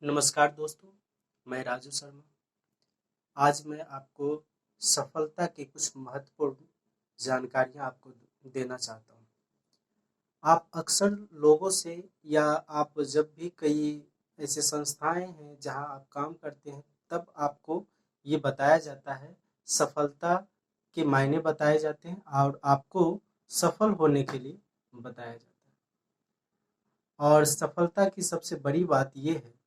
नमस्कार दोस्तों, मैं राजू शर्मा। आज मैं आपको सफलता की कुछ महत्वपूर्ण जानकारियां आपको देना चाहता हूं। आप अक्सर लोगों से या आप जब भी कई ऐसे संस्थाएं हैं जहां आप काम करते हैं, तब आपको ये बताया जाता है, सफलता के मायने बताए जाते हैं और आपको सफल होने के लिए बताया जाता है। और सफलता की सबसे बड़ी बात यह है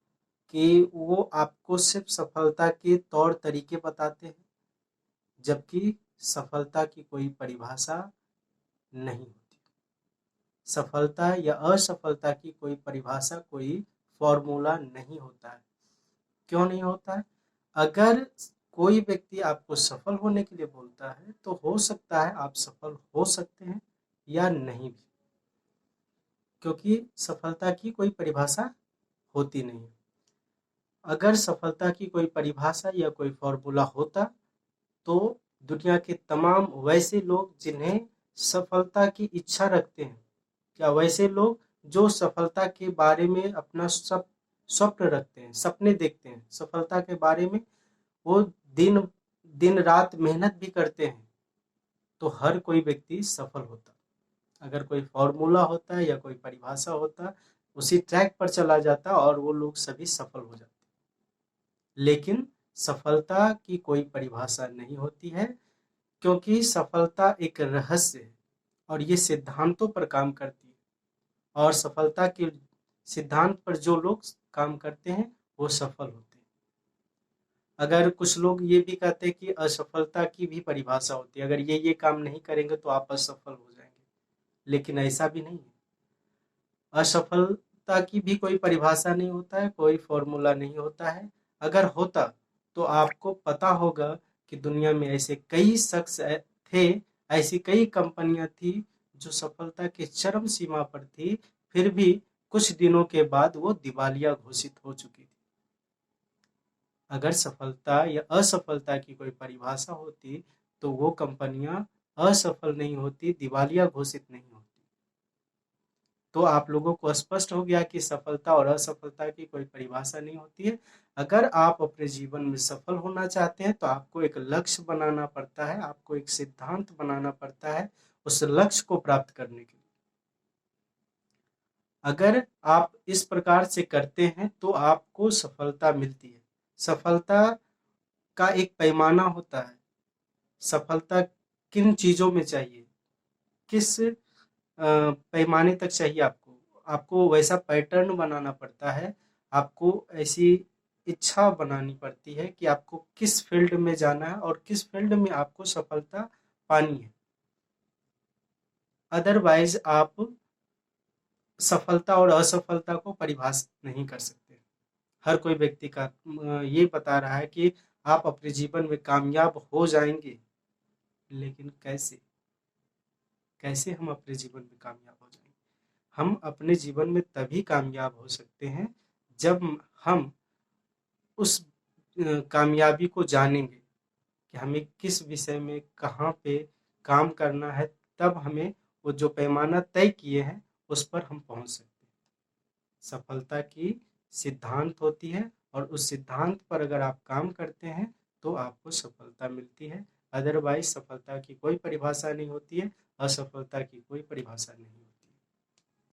कि वो आपको सिर्फ सफलता के तौर तरीके बताते हैं, जबकि सफलता की कोई परिभाषा नहीं होती। सफलता या असफलता की कोई परिभाषा, कोई फॉर्मूला नहीं होता है। क्यों नहीं होता है? अगर कोई व्यक्ति आपको सफल होने के लिए बोलता है, तो हो सकता है आप सफल हो सकते हैं या नहीं भी, क्योंकि सफलता की कोई परिभाषा होती नहीं। अगर सफलता की कोई परिभाषा या कोई फॉर्मूला होता, तो दुनिया के तमाम वैसे लोग जिन्हें सफलता की इच्छा रखते हैं, क्या वैसे लोग जो सफलता के बारे में अपना सब स्वप्न रखते हैं, सपने देखते हैं सफलता के बारे में, वो दिन दिन रात मेहनत भी करते हैं, तो हर कोई व्यक्ति सफल होता। अगर कोई फॉर्मूला होता या कोई परिभाषा होता, उसी ट्रैक पर चला जाता और वो लोग सभी सफल हो जाते। लेकिन सफलता की कोई परिभाषा नहीं होती है, क्योंकि सफलता एक रहस्य है और ये सिद्धांतों पर काम करती है। और सफलता के सिद्धांत पर जो लोग काम करते हैं, वो सफल होते हैं। अगर कुछ लोग ये भी कहते हैं कि असफलता की भी परिभाषा होती है, अगर ये काम नहीं करेंगे तो आप असफल हो जाएंगे, लेकिन ऐसा भी नहीं है। असफलता की भी कोई परिभाषा नहीं होता है, कोई फॉर्मूला नहीं होता है। अगर होता तो आपको पता होगा कि दुनिया में ऐसे कई शख्स थे, ऐसी कई कंपनियां थी जो सफलता के चरम सीमा पर थी, फिर भी कुछ दिनों के बाद वो दिवालिया घोषित हो चुकी थी। अगर सफलता या असफलता की कोई परिभाषा होती, तो वो कंपनियां असफल नहीं होती, दिवालिया घोषित नहीं होती। तो आप लोगों को स्पष्ट हो गया कि सफलता और असफलता की कोई परिभाषा नहीं होती है। अगर आप अपने जीवन में सफल होना चाहते हैं, तो आपको एक लक्ष्य बनाना पड़ता है, आपको एक सिद्धांत बनाना पड़ता है उस लक्ष्य को प्राप्त करने के लिए। अगर आप इस प्रकार से करते हैं, तो आपको सफलता मिलती है। सफलता का एक पैमाना होता है। सफलता किन चीजों में चाहिए, किस पैमाने तक चाहिए आपको वैसा पैटर्न बनाना पड़ता है। आपको ऐसी इच्छा बनानी पड़ती है कि आपको किस फील्ड में जाना है और किस फील्ड में आपको सफलता पानी है। अदरवाइज आप सफलता और असफलता को परिभाषित नहीं कर सकते। हर कोई व्यक्ति का ये बता रहा है कि आप अपने जीवन में कामयाब हो जाएंगे, लेकिन कैसे कैसे हम अपने जीवन में कामयाब हो जाएंगे? हम अपने जीवन में तभी कामयाब हो सकते हैं जब हम उस कामयाबी को जानेंगे कि हमें किस विषय में कहाँ पे काम करना है। तब हमें वो जो पैमाना तय किए हैं, उस पर हम पहुंच सकते हैं। सफलता की सिद्धांत होती है और उस सिद्धांत पर अगर आप काम करते हैं, तो आपको सफलता मिलती है। अदरवाइज सफलता की कोई परिभाषा नहीं होती है, असफलता की कोई परिभाषा नहीं।